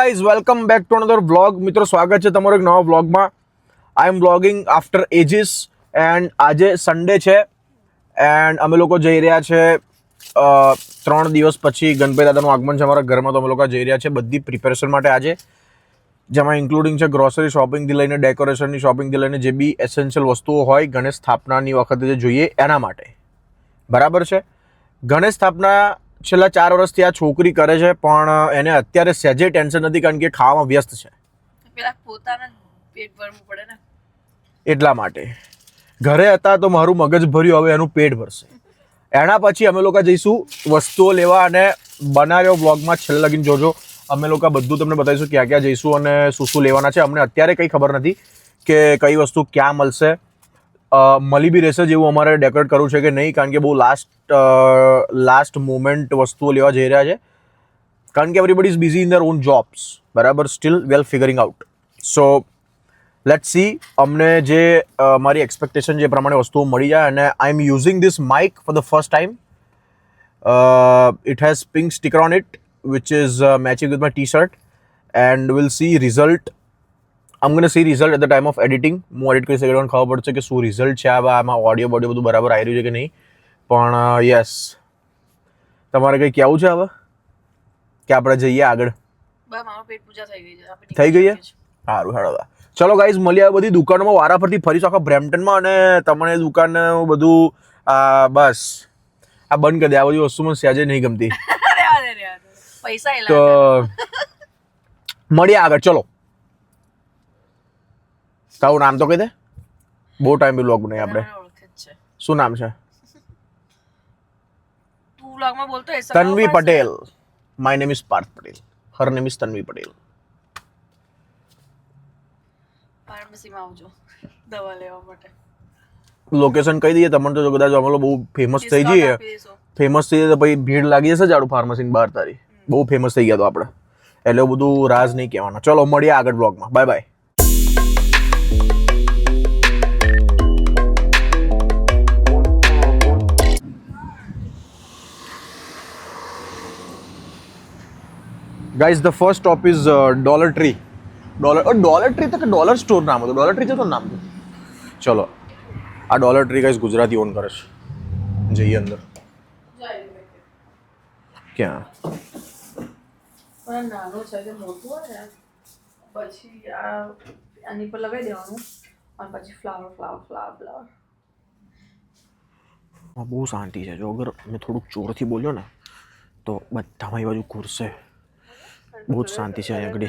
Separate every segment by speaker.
Speaker 1: Guys welcome back to another vlog. મિત્રો સ્વાગત છે તમારો એક નવા વ્લોગમાં. આઈ એમ વ્લોગિંગ આફ્ટર એજીસ એન્ડ આજે સન્ડે છે એન્ડ અમે લોકો જઈ રહ્યા છે 3 દિવસ પછી ગણપતિ દાદાનું આગમન છે અમારા ઘરમાં, તો અમે લોકો જઈ રહ્યા છે બધી પ્રિપેરેશન માટે આજે, જેમાં ઇન્ક્લુડિંગ છે ગ્રોસરી શોપિંગથી લઈને ડેકોરેશનની શોપિંગથી લઈને જે બી એસેન્શિયલ વસ્તુઓ હોય ગણેશ સ્થાપનાની વખતે જે જોઈએ એના માટે. બરાબર છે. ગણેશ સ્થાપના છેલ્લા 4 વર્ષથી આ છોકરી કરે છે, પણ એને અત્યારે સહેજે ટેન્શન નથી કારણ કે ખાવામાં વ્યસ્ત છે.
Speaker 2: પેલા પોતાના પેટ ભરવું પડે ને,
Speaker 1: એટલા માટે ઘરે હતા તો મારું મગજ ભર્યું, હવે એનું પેટ ભરશે. એના પછી અમે લોકો જઈશું વસ્તુઓ લેવા અને બનાવ્યો વ્લોગમાં છેલ્લે લગીને જોજો. અમે લોકો બધું તમને બતાવીશું ક્યાં ક્યાં જઈશું અને શું શું લેવાના છે. અમને અત્યારે કંઈ ખબર નથી કે કઈ વસ્તુ ક્યાં મળશે, મળી બી રહેશે જેવું અમારે ડેકોરેટ કરવું છે કે નહીં, કારણ કે બહુ લાસ્ટ મોમેન્ટ વસ્તુઓ લેવા જઈ રહ્યા છે, કારણ કે everybody is busy in their own jobs. બરાબર, still well figuring out. So let's see અમને જે મારી એક્સપેક્ટેશન જે પ્રમાણે વસ્તુઓ મળી જાય. અને I am using this mic for the first time. It has pink sticker on it which is matching with my t-shirt and we'll see result. I'm going to see result at the time of editing. હું edit કરી શકે ખબર પડશે કે શું result છે, આમાં audio બોડિયો બધું બરાબર આવી રહ્યું છે કે નહીં. પણ યસ, તમારે કંઈ કહેવું છે હવે કે આપણે જઈએ આગળ?
Speaker 2: બસ મારું પેટ પૂજા થઈ ગઈ છે.
Speaker 1: થઈ ગઈ છે? સારું સારું. ચલો ગાઈઝ, મળીએ આ બધી દુકાનોમાં વારાફરતી ફરીશું આખા બ્રેમ્પટનમાં, અને તમને દુકાન બધું બસ આ બંધ કરી દે. આ બધી વસ્તુ મને સહેજે નહીં ગમતી.
Speaker 2: પૈસા
Speaker 1: તો મળીએ આગળ. ચલો, તારું નામ તો કહી દે. બહુ ટાઈમ બી વ્લોગ નહીં આપણે. શું નામ છે?
Speaker 2: તું વ્લોગમાં બોલતો હશે.
Speaker 1: Tanvi Patel. My name is Parth Patel. Her name is Tanvi Patel.
Speaker 2: ફાર્મસીમાં આવજો દવા લેવા માટે.
Speaker 1: લોકેશન કહી દઈએ તમને, તો કદાચ અમે બહુ ફેમસ થઈ જઈએ. ફેમસ થઈ જાય તો પછી ભીડ લાગી જશે જાડું ફાર્મસીની બહાર. તારી બહુ ફેમસ થઈ ગયા તો આપણે, એટલે બધું રાજ નહીં કહેવાના. ચલો મળીએ આગળ બ્લોગમાં. Bye bye. Guys the first stop is dollar tree. Dollar tree તો કે ડોલર સ્ટોર નામ હતું. ડોલર ટ્રી છે તો નામ હતું. ચલો, આ dollar tree guys Gujarati on કરે છે. જઈએ અંદર. ક્યાં
Speaker 2: નાનું છે કે મોટું હોય ને, પછી આની પર લગાવી દેવાનું અને પછી ફ્લાવર.
Speaker 1: બહુ શાંતિ છે. જો અગર મેં થોડુંક જોરથી બોલ્યો ને તો બધા મારી બાજુ ઘૂરશે. બહુ જ શાંતિ છે અહીંયા આગળ.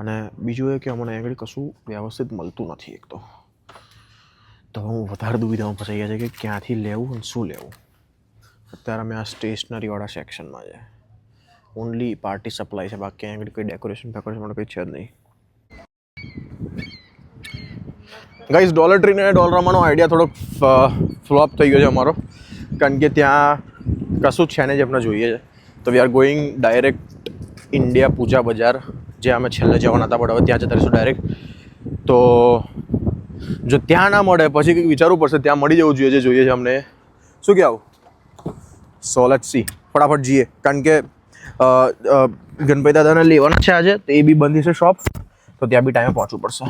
Speaker 1: અને બીજું એ કે અમને અહીંયા આગળ કશું વ્યવસ્થિત મળતું નથી એક તો હું વધારે દુવિધામાં ફસાઈ ગયા છે કે ક્યાંથી લેવું અને શું લેવું. અત્યારે અમે આ સ્ટેશનરીવાળા સેક્શનમાં છે. ઓનલી પાર્ટી સપ્લાય છે, બાકી અહીંયા આગળ કોઈ ડેકોરેશન માટે કંઈ છે જ નહીં. ગાઈઝ ડોલર ટ્રી અને ડોલરામાનો આઈડિયા થોડોક ફ્લોપ થઈ ગયો છે અમારો, કારણ કે ત્યાં કશું જ છે ને જે આપણે જોઈએ છે. તો we are going direct India Pooja Bazaar, જે અમે છેલ્લે જવાના હતા, પણ હવે ત્યાં જતા રહીશું ડાયરેક્ટ. તો જો ત્યાં ના મળે પછી કંઈક વિચારવું પડશે. ત્યાં મળી જવું જોઈએ જે જોઈએ છે અમને. શું કહેવું? સો લેટ્સ સી. ફટાફટ જઈએ, કારણ કે ગણપતિ દાદાને લેવાના છે આજે, તો એ બી બંધ છે શોપ, તો ત્યાં બી ટાઈમે પહોંચવું પડશે.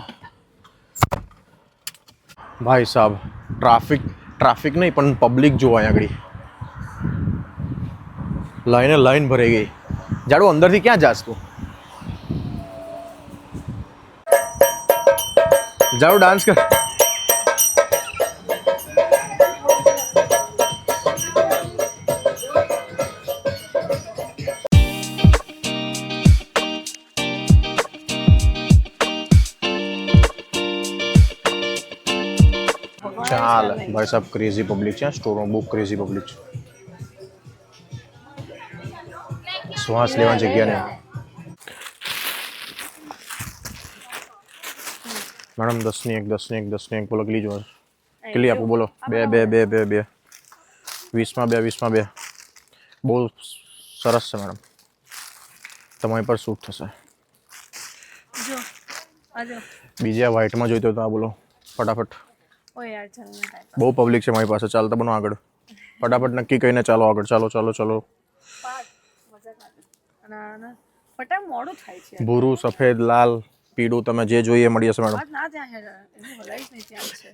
Speaker 1: ભાઈ સાહેબ, ટ્રાફિક નહીં પણ પબ્લિક જોવા અહીંયા આગળ લાઈન ભરાઈ ગઈ. જાડું અંદરથી ક્યાં જાસ તું? જાડું ડાન્સ કર. ચાલ ભાઈ સાહેબ, ક્રેઝી પબ્લિક છે સ્ટોરમાં, બહુ ક્રેઝી પબ્લિક છે. શ્વાસ લેવાની જગ્યા નહીં. મેડમ 10 ની એક બોલો. કેટલી જોવે? કેટલી આપું બોલો? 2 20માં 2. બહુ સરસ છે મેડમ, તમારી પર શૂટ થશે. બીજા વ્હાઇટમાં જોઈતો તો આ બોલો ફટાફટ. બહુ પબ્લિક છે મારી પાસે. ચાલતા બનો આગળ. ફટાફટ નક્કી કહીને ચાલો આગળ. ચાલો.
Speaker 2: ફટાક મોડું થાય છે
Speaker 1: ભૂરું, સફેદ, લાલ, પીળું, તમે જે જોઈએ મળી જશે મેડમ.
Speaker 2: વાત ના ત્યાં હેડ એનું હલાઈશ નહીં ત્યાં છે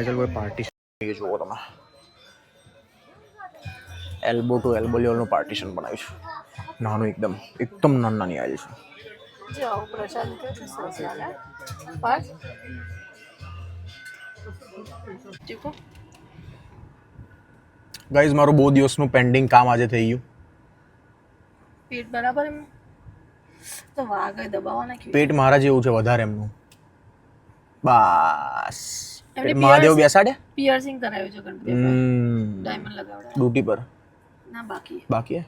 Speaker 1: ચાલ કોઈ પાર્ટીશન જુઓ તમે. એલ્બો ટુ એલ્બો લેવલનું પાર્ટીશન બનાવ્યું છે. નાનું એકદમ નાની આવેલી છે.
Speaker 2: જો પ્રસાદ કે છે સરસ લાગે બસ ઠીક
Speaker 1: ગાઈઝ મારું બહુ દિવસનું પેન્ડિંગ કામ આજે થઈ ગયું.
Speaker 2: પેટ બરાબર એમ તો વાગે દબાવવા નાખ્યું
Speaker 1: પેટ મારા જેવું છે વધારે એમનું. બસ
Speaker 2: એમને
Speaker 1: મહાદેવ બેસાડે
Speaker 2: પિયર્સિંગ કરાવ્યું છે ગણપતિ ડાયમંડ લગાવડા
Speaker 1: ડ્યુટી પર
Speaker 2: ના બાકી
Speaker 1: બાકી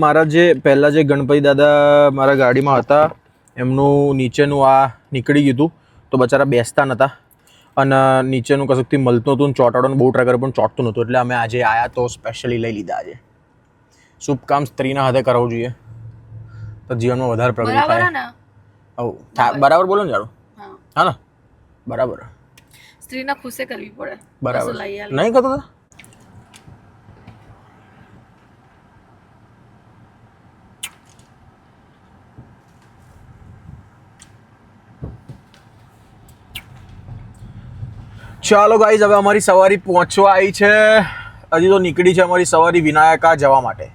Speaker 1: મારા જે પહેલા જે ગણપતિ દાદા મારા ગાડીમાં હતા એમનું નીચેનું આ નીકળી ગયું હતું તો બચારા બેસતા નહોતા અને નીચેનું કશુંકથી મળતું હતું ચોટાડોને બહુ ટ્રાય કર્યો પણ ચોટતું નહોતું એટલે અમે આજે આવ્યા તો સ્પેશિયલી લઈ લીધા. આજે શુભ કામ સ્ત્રીના હાથે કરાવવું જોઈએ તો જીવનમાં વધારે પ્રગતિ
Speaker 2: બરાબર
Speaker 1: થાય.
Speaker 2: ને
Speaker 1: બરાબર બોલો ને જાડો. હા ને બરાબર
Speaker 2: સ્ત્રીના ખુશે કરવી પડે
Speaker 1: બરાબર
Speaker 2: લઈ આલે
Speaker 1: નહીં કરતો હતા. ચાલો ગાઈઝ હવે અમારી સવારી પહોંચવા આવી છે. હજી તો નીકળી છે અમારી સવારી વિનાયકા જવા માટે.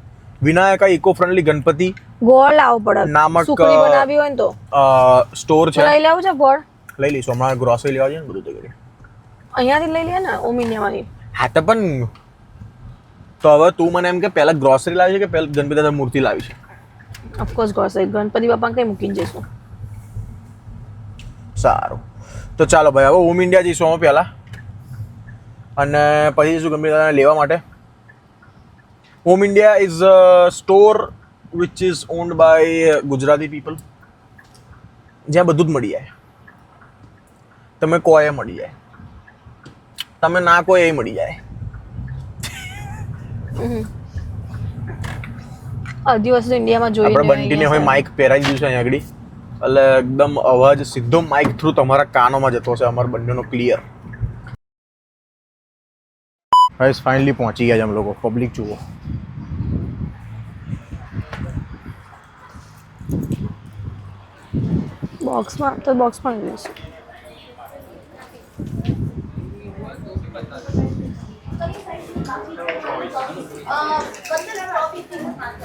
Speaker 1: વિનાયકા ઇકો ફ્રેન્ડલી ગણપતિ
Speaker 2: ગોળ લાવવો પડે
Speaker 1: નામક
Speaker 2: સુખડી બનાવી હોય ને તો
Speaker 1: સ્ટોર છે.
Speaker 2: લઈ લેવું છે ગોળ
Speaker 1: લઈ લઈશું હમણાં ગ્રોસરી લેવા જઈએ ને બધું તો કરી.
Speaker 2: અહીંયાથી લઈ લે ને ઓમિનિયામાંથી
Speaker 1: હા તો પણ તો હવે તું મને એમ કે પહેલા ગ્રોસરી લાવી છે કે પહેલા ગણપતિ દાદા મૂર્તિ લાવી છે?
Speaker 2: ઓફકોર્સ ગ્રોસરી ગણપતિ બાપા કઈ મૂકીને જઈશું.
Speaker 1: સારું તો ચાલો ભાઈ હવે હોમ ઇન્ડિયા જઈશું અમે પહેલાં અને પછી જઈશું ગણપતિ દાદાને લેવા માટે. Home India is a store which is owned by Gujarati people જ્યાં બધું જ મળી જાય. તમે કહો એ મળી જાય, તમે ના કહો એ મળી જાય.
Speaker 2: અડધી વસ્તુ ઇન્ડિયામાં જોઈ
Speaker 1: આપણે બંટીને હવે માઇક પહેરાવી દીધું છે અહીંયા આગળ એટલે એકદમ અવાજ સીધો માઇક થ્રુ તમારા કાનોમાં જતો હશે અમારા બંનેનો ક્લિયર. ગાઈસ ફાઇનલી પહોંચી ગયા છે અમે લોકો. પબ્લિક જુઓ.
Speaker 2: બોક્સમાં લઈશું.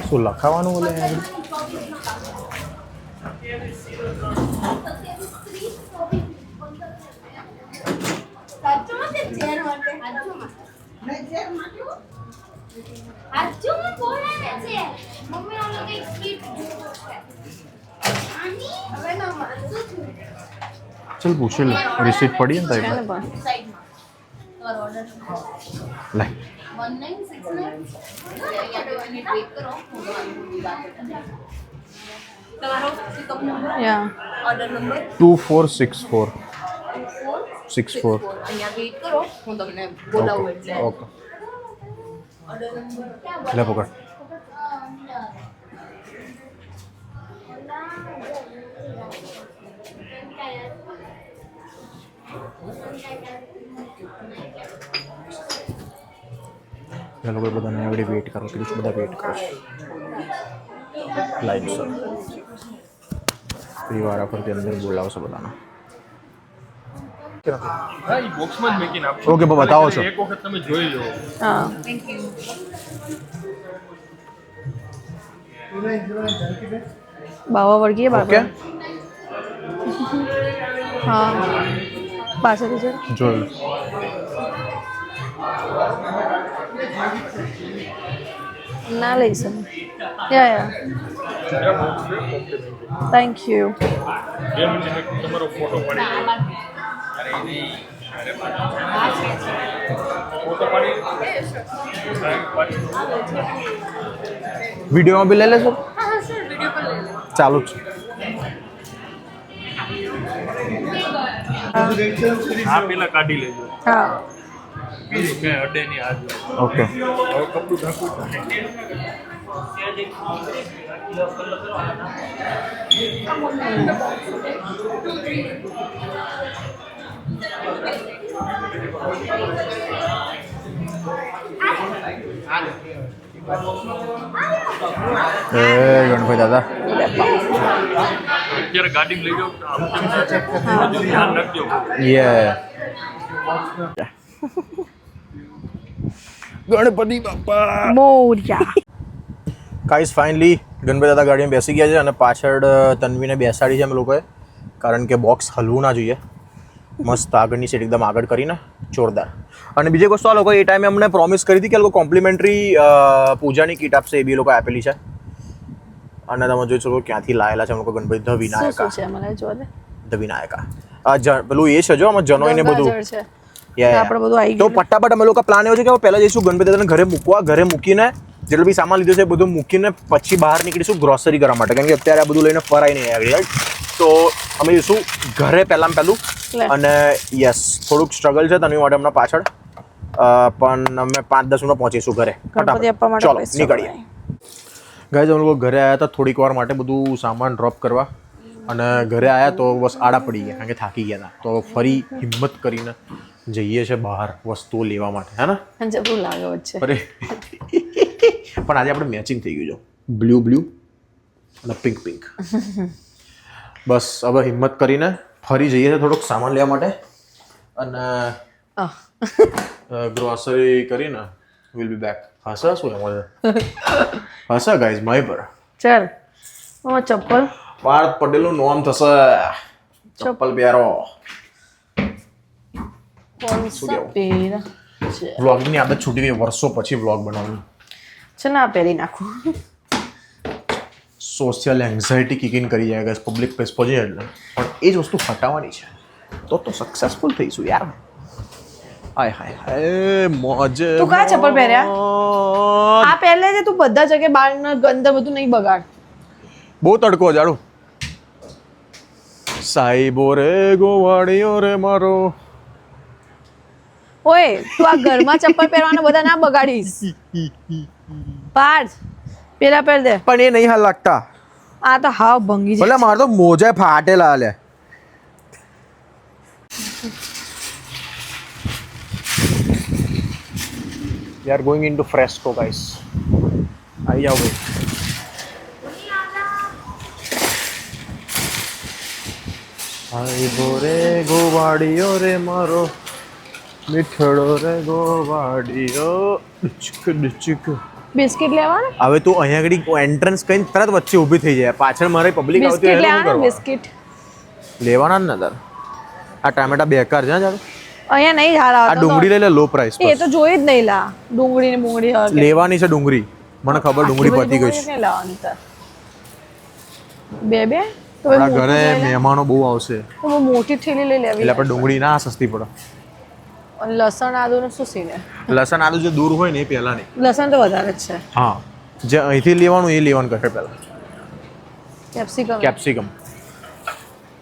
Speaker 1: શું લખાવાનું બોલે ચલ પૂછી લે રિસીટ પડી ને તારી લાય.
Speaker 2: 1969 યા
Speaker 3: ઓર્ડર નંબર
Speaker 1: 2464 64
Speaker 3: અહીંયા વેઇટ કરો હું તમને બોલાવું એટલે
Speaker 1: ઓકે લે પકડ. એ લોકો બધાને આવડી વેઇટ કરો કીધું બધા વેઇટ કરો લાઈન સર પરિવાર પરથી અંદર બોલાવશે બધાને.
Speaker 4: બોક્સમાં જ મેકીને આપો.
Speaker 1: ઓકે બતાવો છો.
Speaker 4: એક વખત તમે જોઈ લો.
Speaker 2: હા
Speaker 3: થેન્ક યુ
Speaker 2: બાવા વળગીએ
Speaker 1: ઓકે
Speaker 2: બાબા હા પાછળથી છે
Speaker 1: જોયું.
Speaker 2: ના લઈ શકે યા થેન્ક યુ.
Speaker 4: બે મિનિટ એક તમારો ફોટો પાડી દો. ફોટો પાડી
Speaker 1: વિડીયોમાં બી લઈ લેશો? ચાલુ જ છે.
Speaker 4: આ પેલા કાઢી લેજો.
Speaker 2: હા
Speaker 4: બીજું કઈ અડે નહીં હાથ.
Speaker 1: ઓકે
Speaker 4: હવે કપડું ઢાંકવું છે.
Speaker 1: ગણપતિ દાદા
Speaker 4: અત્યારે ગાડી લઈ જાઓ આમ તેમ બધું ધ્યાન રાખજો.
Speaker 1: ગણપતિ બાપા.
Speaker 2: મોર્યા.
Speaker 1: ગાઈસ ફાઇનલી ગણપતિ દાદા ગાડીમાં બેસી ગયા છે અને પાછળ તન્વીને બેસાડી છે અમે લોકોએ, કારણ કે બોક્સ હલવું ના જોઈએ. મસ્ત આગળની સીટ એકદમ આગળ કરીને જોરદાર. અને બીજી એક વસ્તુ આ લોકો એ ટાઈમે અમને પ્રોમિસ કરી હતી કે લોકો કોમ્પ્લિમેન્ટરી પૂજાની કીટ આપશે, એ બી લોકો આપેલી છે. અને તમે જોઈ શકો ક્યાંથી લાયેલા છે અમે લોકો ગણપતિ ધ વિનાયકા.
Speaker 2: શું છે મને જો દે.
Speaker 1: ધ વિનાયકા પેલું એ છે જો આમાં જનોઈ ને બધું.
Speaker 2: ગંગાજળ છે.
Speaker 1: Yeah.
Speaker 2: આપણે બધું આવી
Speaker 1: તો
Speaker 2: ગયું.
Speaker 1: ફટાફટ અમે લોકો પ્લાન એવો છે કે પહેલા જઈશું ગણપતિ દાદાને ઘરે મૂકવા, ઘરે મૂકીને જેટલું બી સામાન લીધું છે એ બધું મૂકીને પછી બહાર નીકળીશું ગ્રોસરી કરવા માટે, કારણ કે અત્યારે આ બધું લઈને ફરાય નહીં આગળ, રાઈટ? તો અમે જઈશું ઘરે પહેલાં પહેલું.
Speaker 2: લે.
Speaker 1: અને યસ થોડુંક સ્ટ્રગલ છે તન્વી માટે હમણાં પાછળ, પણ અમે 5-10 મિનિટ પહોંચીશું ઘરે.
Speaker 2: ગણપતિ આપવા માટે
Speaker 1: ચલો
Speaker 2: પૈસા
Speaker 1: નીકળીએ. ગાઈઝ અમે લોકો ઘરે આવ્યા હતા થોડીક વાર માટે બધું સામાન ડ્રોપ કરવા, અને ઘરે આવ્યા તો બસ આડા પડી ગયા કારણ કે થાકી ગયા હતા. તો ફરી હિંમત કરીને જઈએ છે બહાર વસ્તુઓ લેવા માટે, હે ને?
Speaker 2: જબરું લાગે વચ્ચે.
Speaker 1: અરે પણ આજે આપણે મેચિંગ થઈ ગયું છે, બ્લુ અને પિંક. બસ હવે હિંમત કરીને ફરી જઈએ છીએ થોડોક સામાન લેવા માટે, અને ગ્રોસરી કરીને વિલ બી બેક. હસા શું એમાં હસા ગાઈઝ માય પર
Speaker 2: ચાલ મામા ચપ્પલ.
Speaker 1: પાર્થ પટેલનું નામ થશે, ચપ્પલ પહેરો.
Speaker 2: કોણસા પહેર છે?
Speaker 1: વ્લોગિંગની આદત છૂટી ગઈ, વર્ષો પછી વ્લોગ બનાવ્યું.
Speaker 2: છે ના પહેરી નાખું.
Speaker 1: સોશિયલ એન્ઝાયટી કિક ઇન કરી જાય ગાઈસ, પબ્લિક પ્લેસ પર જઈએ એટલે. પણ એ જ વસ્તુ હટાવવાની છે તો સક્સેસફુલ થઈશું યાર. હાય હાય હાય મોજ.
Speaker 2: તું કયા ચપ્પલ પહેર્યા? આ પહેલે છે તું બધા જગ્યાએ બાર અંદર બધું નહીં બગાડ.
Speaker 1: બહુ તડકો જાડું. સાઈબો રે ગોવાળિયો રે મારો.
Speaker 2: ઓય તું આ ઘરમાં ચપ્પલ પહેરવાના બધા ના બગાડીશ. પાર્થ પેલા પહેર દે.
Speaker 1: પણ એ નહીં હાલ લાગતા.
Speaker 2: આ તો હાવ ભંગી છે.
Speaker 1: ભલે મારે તો મોજા ફાટેલા લે. We are going into Fresco guys. આવી જાઓ ભાઈ. સાઈબો રે ગોવાળિયો રે મારો, મીઠડો રે ગોવાળિયો. ડુચક.
Speaker 2: બિસ્કિટ લેવાના?
Speaker 1: હવે તું અહીંયા આગળ એન્ટ્રન્સ કઈ તરત વચ્ચે ઊભી થઈ જાય, પાછળ મારે પબ્લિક આવતી
Speaker 2: બિસ્કિટ
Speaker 1: હોય
Speaker 2: લેવાના બિસ્કિટ
Speaker 1: લેવાના જ ને તાર. આ ટામેટા બેકાર છે જાર.
Speaker 2: અહીંયા નહીં હારા
Speaker 1: આ ડુંગળી લઈ લે લો પ્રાઇસ
Speaker 2: એ તો જોઈ જ નહીં લા. ડુંગળી ને મૂંગળી
Speaker 1: લેવાની છે ડુંગળી, મને ખબર ડુંગળી પતી ગઈ છે.
Speaker 2: બે બે તો
Speaker 1: આપણા ઘરે મહેમાનો બહુ આવશે
Speaker 2: તો બહુ મોટી થેલી લઈ લેવી.
Speaker 1: એટલે આપણે ડુંગળી ના સસ્તી પડે.
Speaker 2: અને લસણ આદુ નું શું સીને?
Speaker 1: લસણ આદુ જે દૂર હોય ને એ પહેલા નહીં.
Speaker 2: લસણ તો વધારે જ છે.
Speaker 1: હા જે અહીંથી લેવાનું એ લેવાનું કહે પહેલા.
Speaker 2: કેપ્સિકમ
Speaker 1: કેપ્સિકમ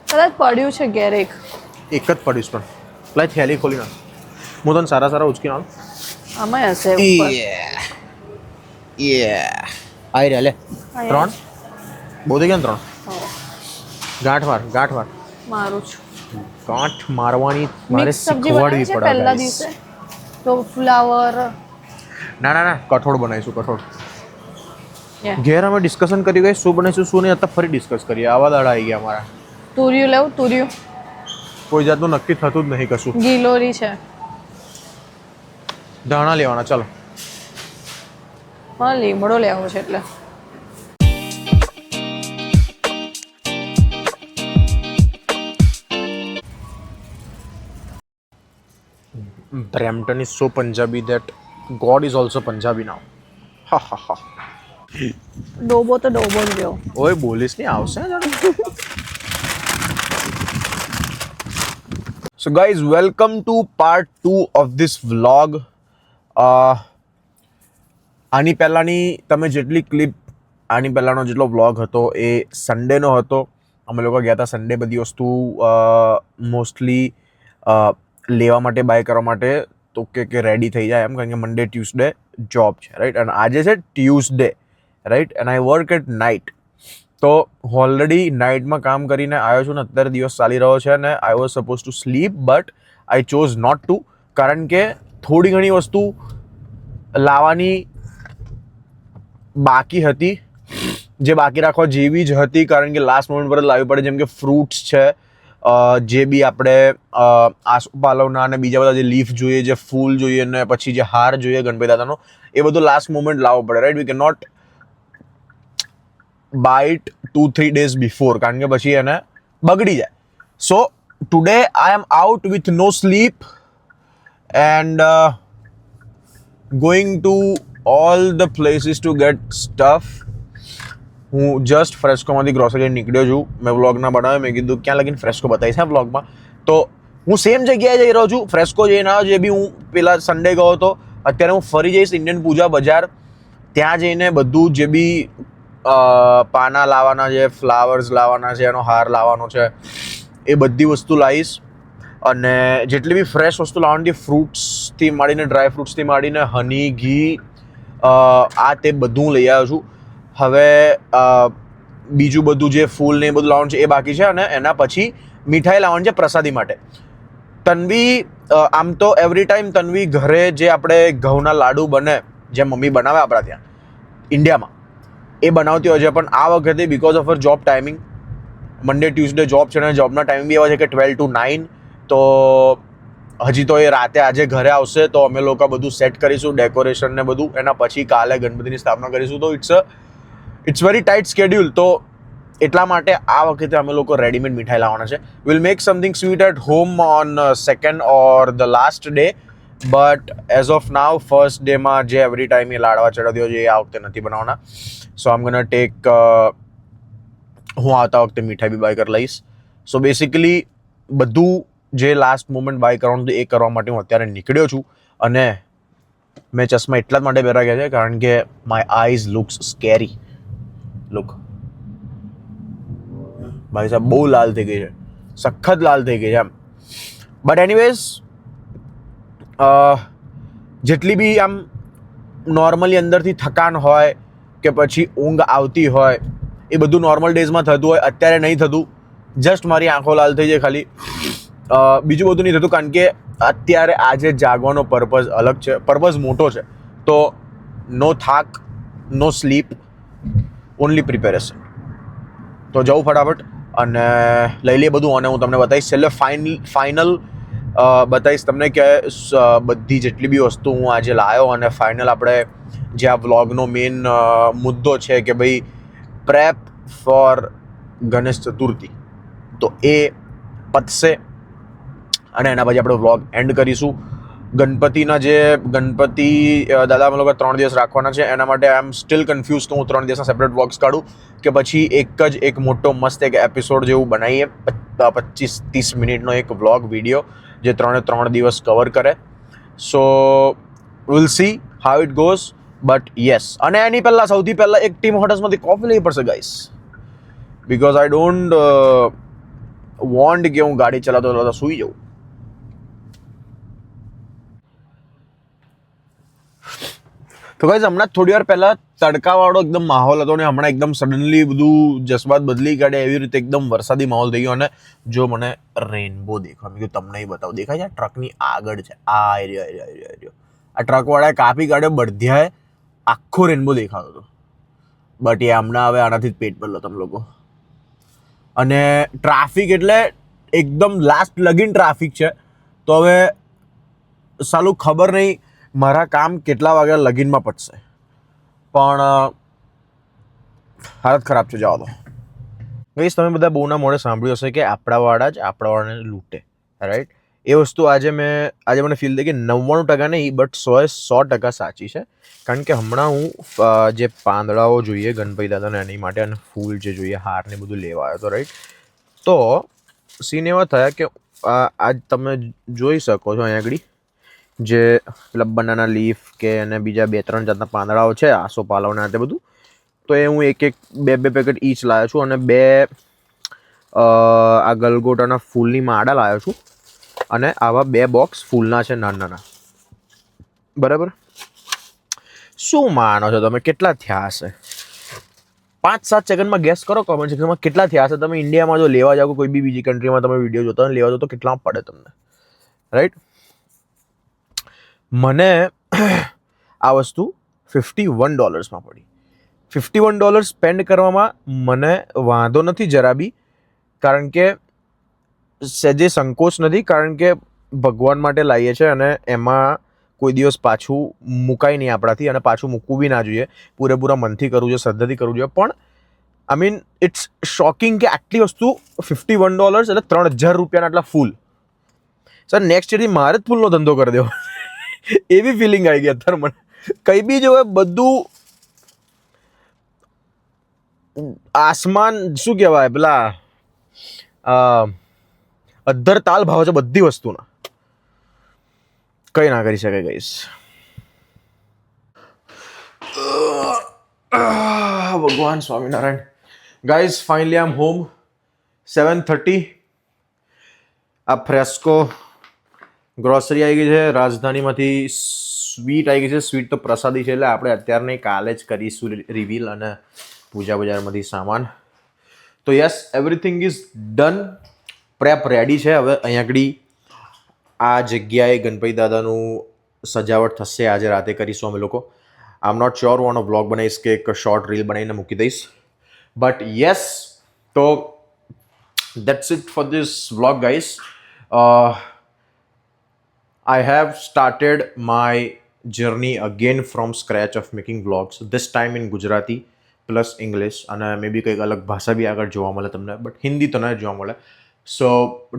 Speaker 2: કદાચ પડ્યું છે ઘેર એક.
Speaker 1: એક જ પડીશ પણ લાઈ થેલી ખોલી નાખ. હું તને સારા સારા ઉચકી નાખ.
Speaker 2: આમાં હશે ઉપર.
Speaker 1: આઈ રહ્યા લે. 3 બહુ થઈ ગયા ને 3. ગાંઠ વાર
Speaker 2: મારું છું.
Speaker 1: ગાંઠ મારવાની મારે
Speaker 2: મિક્સ સબ્જી
Speaker 1: શીખવાડવી
Speaker 2: બનાવી છે પહેલા
Speaker 1: પડે.
Speaker 2: દિવસે તો ફ્લાવર
Speaker 1: ના કઠોળ બનાવીશું કઠોળ.
Speaker 2: Yeah.
Speaker 1: ઘેર અમે ડિસ્કશન કરી ગઈ શું બનાવીશું શું નહીં, અત્યારે ફરી ડિસ્કસ કરીએ. આવા દાડા આવી ગયા અમારા.
Speaker 2: તુરિયું લેવું તુરિયું.
Speaker 1: કોઈ જાતનું નક્કી થતું જ નહીં કશું.
Speaker 2: ગિલોરી છે.
Speaker 1: ધાણા લેવાના ચાલો.
Speaker 2: હા લીમડો લેવો છે એટલે.
Speaker 1: Brampton is so Punjabi that God is also Punjabi now. Ha ha ha.
Speaker 2: ડોબો તો ડોબો જ રહ્યો.
Speaker 1: ઓય બોલીશ નહીં આવશે. So guys, welcome to part 2 of this vlog. આની પહેલાંની તમે જેટલી ક્લિપ આની પહેલાંનો જેટલો વ્લોગ હતો એ સન્ડેનો હતો. અમે લોકો ગયા હતા સન્ડે બધી વસ્તુ મોસ્ટલી લેવા માટે બાય કરવા માટે, તો કે રેડી થઈ જાય એમ, કારણ કે મંડે ટ્યુઝડે જોબ છે રાઈટ, અને આજે છે Tuesday right, and I work at night. તો ઓલરેડી નાઇટમાં કામ કરીને આવ્યો છું ને અત્યારે દિવસ ચાલી રહ્યો છે અને I was suppose to sleep but I chose not to, કારણ કે થોડી ઘણી વસ્તુ લાવવાની બાકી હતી, જે બાકી રાખવા જેવી જ હતી, કારણ કે લાસ્ટ મોમેન્ટ પર જ લાવવી પડે, જેમ કે ફ્રૂટ્સ છે, જે બી આપણે આસોપાલવના અને બીજા બધા જે લીફ જોઈએ, જે ફૂલ જોઈએ, અને પછી જે હાર જોઈએ ગણપતિ દાદાનો, એ બધું લાસ્ટ મોમેન્ટ લાવવો પડે, right. We can not buy it 2-3 days before, કારણ કે પછી એને બગડી જાય. So today I am out with no sleep and going to all the places to get stuff. હું જસ્ટ ફ્રેસ્કોમાંથી ગ્રોસરી નીકળ્યો છું. મેં વ્લોગ ના બનાવ્યો, મેં કીધું ક્યાં લગીને ફ્રેસ્કો બતાવીશ આ વ્લોગમાં. તો હું સેમ જગ્યાએ જઈ રહ્યો છું, ફ્રેસ્કો જઈને આવ્યો, જે બી હું પેલા સન્ડે ગયો હતો. અત્યારે હું ફરી જઈશ ઇન્ડિયન પૂજા બજાર, ત્યાં જઈને બધું જે બી પાના લાવવાના છે, ફ્લાવર્સ લાવવાના છે, એનો હાર લાવવાનો છે, એ બધી વસ્તુ લાવીશ. અને જેટલી બી ફ્રેશ વસ્તુ લાવવાની, ફ્રૂટ્સથી માંડીને ડ્રાય ફ્રૂટ્સથી માંડીને હની, ઘી, આ તે બધું લઈ આવ્યો છું. હવે બીજું બધું જે ફૂલ ને એ બધું લાવવાનું છે એ બાકી છે, અને એના પછી મીઠાઈ લાવવાની છે પ્રસાદી માટે. તન્વી આમ તો એવરી ટાઈમ તન્વી ઘરે જે આપણે ઘઉંના લાડુ બને, જે મમ્મી બનાવે આપણા ત્યાં ઇન્ડિયામાં, એ બનાવતી હોય છે. પણ આ વખતે because of our job timing, Monday Tuesday job છે, અને જોબના ટાઈમ બી એવા છે કે 12 to 9, તો હજી તો એ રાતે આજે ઘરે આવશે, તો અમે લોકો બધું સેટ કરીશું, ડેકોરેશન ને બધું. એના પછી કાલે ગણપતિની સ્થાપના કરીશું. તો ઇટ્સ વેરી ટાઈટ સ્કેડ્યુલ. તો એટલા માટે આ વખતે અમે લોકો રેડીમેડ મીઠાઈ લાવવાના છે. Will make something sweet at home on second or the last day, but as of now first ડેમાં જે એવરી ટાઈમ એ લાડવા ચડાવ્યો છે, એ આ વખતે નથી બનાવવાના. સો આમ ગોના ટેક, હું આવતા વખતે મીઠાઈ બી બાય કરી લઈશ. સો બેસિકલી બધું જે લાસ્ટ મોમેન્ટ બાય કરવાનું હતું એ કરવા માટે હું અત્યારે નીકળ્યો છું. અને મેં ચશ્મા એટલા જ માટે પહેરા ગયા છે કારણ કે my eyes looks scary. Look ભાઈ સાહેબ, બહુ લાલ થઈ ગઈ છે, સખત લાલ થઈ ગઈ છે એમ. બટ એનીવેઝ, જેટલી બી આમ નોર્મલી અંદરથી થકાન હોય કે પછી ઊંઘ આવતી હોય, એ બધું નોર્મલ ડેઝમાં થતું હોય. અત્યારે નહીં થતું, જસ્ટ મારી આંખો લાલ થઈ જાય ખાલી, બીજું બધું નહીં થતું. કારણ કે અત્યારે આજે જાગવાનો પર્પઝ અલગ છે, પર્પઝ મોટો છે. તો નો થાક, નો સ્લીપ, ઓનલી પ્રિપેરેશન. તો જવું ફટાફટ અને લઈ લઈએ બધું, અને હું તમને બતાવીશ છેલ્લે ફાઇનલ બતાવીશ તમને કે બધી જેટલી બી વસ્તુ હું આજે લાવ્યો, અને ફાઇનલ આપણે જે આ વ્લોગનો મેઇન મુદ્દો છે કે ભાઈ પ્રેપ ફોર ગણેશ ચતુર્થી, તો એ પતશે અને એના પછી આપણે વ્લોગ એન્ડ કરીશું. ગણપતિ દાદા અમે લોકો 3 દિવસ રાખવાના છે, એના માટે આઈ એમ સ્ટીલ કન્ફ્યુઝ. તો હું 3 દિવસના સેપરેટ વ્લોગ્સ કાઢું કે પછી એક મોટો મસ્ત એક એપિસોડ જેવું બનાવીએ, 25-30 મિનિટનો એક વ્લોગ વિડીયો જે 3 દિવસ કવર કરે. So will see how it goes. But yes, અને એની પહેલાં સૌથી પહેલાં એક ટીમ હોટલ્સમાંથી કોફી લેવી પડશે guys, because I don't want કે હું ગાડી ચલાવતો સૂઈ જાઉં. તો ગાઈઝ, હમણાં થોડી વાર પહેલા તડકાવાળો એકદમ માહોલ હતો, ને હમણાં એકદમ સડનલી બધું જસબાત બદલી કાઢે એવી રીતે એકદમ વરસાદી માહોલ થઈ ગયો. અને જો મને રેનબો દેખાય, મેં કીધું તમને બતાવું. દેખાય છે ટ્રકની આગળ છે આ એરિયો, આ ટ્રકવાળાએ કાપી કાઢ્યો, બળધ્યાએ આખો રેનબો દેખાતો હતો. બટ એ હમણાં હવે આનાથી જ પેટ પર લો તમે લોકો. અને ટ્રાફિક એટલે એકદમ લાસ્ટ લગીન ટ્રાફિક છે. તો હવે સાલું ખબર નહીં મારા કામ કેટલા વાગ્યા લગીનમાં પટશે, પણ હાલત ખરાબ છે. જવા દો ગાઈસ. તમે બધા બહુના મોઢે સાંભળ્યું હશે કે આપણાવાળા જ આપણાવાળાને લૂંટે, રાઈટ? એ વસ્તુ આજે મને ફીલ થઈ કે 99% નહીં, બટ 100% સાચી છે. કારણ કે હમણાં હું જે પાંદડાઓ જોઈએ ગણપતિ દાદાને એની માટે, અને ફૂલ જે જોઈએ, હાર ને બધું લેવા આવ્યો હતો, રાઈટ? તો સીન એવા થયા કે આજ તમે જોઈ શકો છો અહીંયા આગળ જે પેલા બનાના લીફ કે અને બીજા 2-3 જાતના પાંદડાઓ છે, આસો પાલવના તે બધું. તો એ હું એક 2 પેકેટ ઈચ લાવ્યો છું, અને 2 આ ગલગોટાના ફૂલની માળા લાવ્યો છું, અને આવા 2 બોક્સ ફૂલના છે નાના. બરાબર? શું માનો છો તમે કેટલા થયા હશે? 5-7 સેકન્ડમાં ગેસ કરો કોમેન્ટ સેક્શનમાં કેટલા થયા હશે. તમે ઇન્ડિયામાં જો લેવા જાઓ, કોઈ બી બીજી કન્ટ્રીમાં તમે વિડીયો જોતા હોય લેવા જાઓ, તો કેટલા પડે તમને, રાઈટ? મને આ વસ્તુ $51 પડી. $51 સ્પેન્ડ કરવામાં મને વાંધો નથી જરા બી, કારણ કે સહેજે સંકોચ નથી, કારણ કે ભગવાન માટે લાવીએ છીએ અને એમાં કોઈ દિવસ પાછું મુકાય નહીં આપણાથી, અને પાછું મૂકવું બી ના જોઈએ. પૂરેપૂરા મનથી કરવું જોઈએ, શ્રદ્ધાથી કરવું જોઈએ. પણ આઈ મીન ઇટ્સ શોકિંગ કે આટલી વસ્તુ $51 એટલે 3000 રૂપિયાના આટલા ફૂલ. સર નેક્સ્ટ યરથી મારે જ ફૂલનો ધંધો કરી દેવો એવી ફિલિંગ આવી ગઈ અત્યારે મને. કંઈ બી જોવે બધું આસમાન, શું કહેવાય પેલા અધ્ધર તાલ ભાવ છે બધી વસ્તુના. કંઈ ના કરી શકે ગાઈસ. ભગવાન સ્વામિનારાયણ. ગાઈસ ફાઇનલી આઈ એમ હોમ. 7:30. આ ફ્રેસ્કો ગ્રોસરી આવી ગઈ છે. રાજધાનીમાંથી સ્વીટ આવી ગઈ છે. સ્વીટ તો પ્રસાદી છે, એટલે આપણે અત્યારે નહીં, કાલે જ કરીશું રિવીલ, અને પૂજા બજારમાંથી સામાન. તો yes, everything is done. Prep ready છે. હવે અહીંયા આગળ આ જગ્યાએ ગણપતિ દાદાનું સજાવટ થશે. આજે રાતે કરીશું અમે લોકો. આઈ એમ નોટ શ્યોર હું આનો બ્લોગ બનાવીશ કે એક શોર્ટ રીલ બનાવીને મૂકી દઈશ. બટ યસ, તો that's it for this vlog, guys. I have started my journey again from scratch of making vlogs, this time in Gujarati plus English, અને મે બી કંઈક અલગ ભાષા બી આગળ જોવા મળે તમને, બટ હિન્દી તો ન જોવા મળે. સો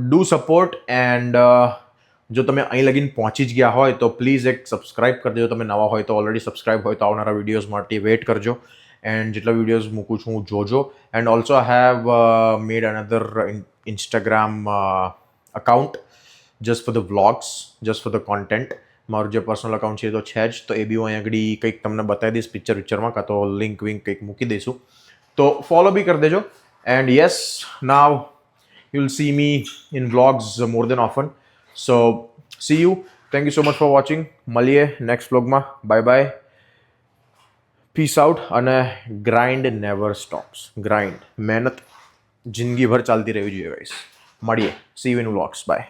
Speaker 1: ડુ સપોર્ટ, એન્ડ જો તમે અહીં લગીને પહોંચી જ ગયા હોય તો પ્લીઝ એક સબસ્ક્રાઇબ કરી દેજો. તમે નવા હોય તો, ઓલરેડી સબસ્ક્રાઇબ હોય તો આવનારા વિડીયોઝ માટે વેઇટ કરજો, એન્ડ જેટલા વિડીયોઝ મૂકું છું હું જોજો. And also I have made another Instagram account just for the vlogs, just for the content. મારું જે પર્સનલ અકાઉન્ટ છે એ તો છે જ, તો એ બી હું અહીં આગળ કંઈક તમને બતાવી દઈશ પિક્ચરમાં, કાં તો લિંક વિંક કંઈક મૂકી દઈશું, તો ફોલો બી કરી દેજો. And yes, now you will see me in vlogs more than often. So see you. Thank you so much for watching. મળીએ નેક્સ્ટ વ્લોગમાં. Bye bye. Peace out. અને ગ્રાઇન્ડ નેવર સ્ટોપ્સ. ગ્રાઇન્ડ, મહેનત જિંદગીભર ચાલતી રહેવી જોઈએ ગાઈસ. મળીએ. See you in vlogs. By.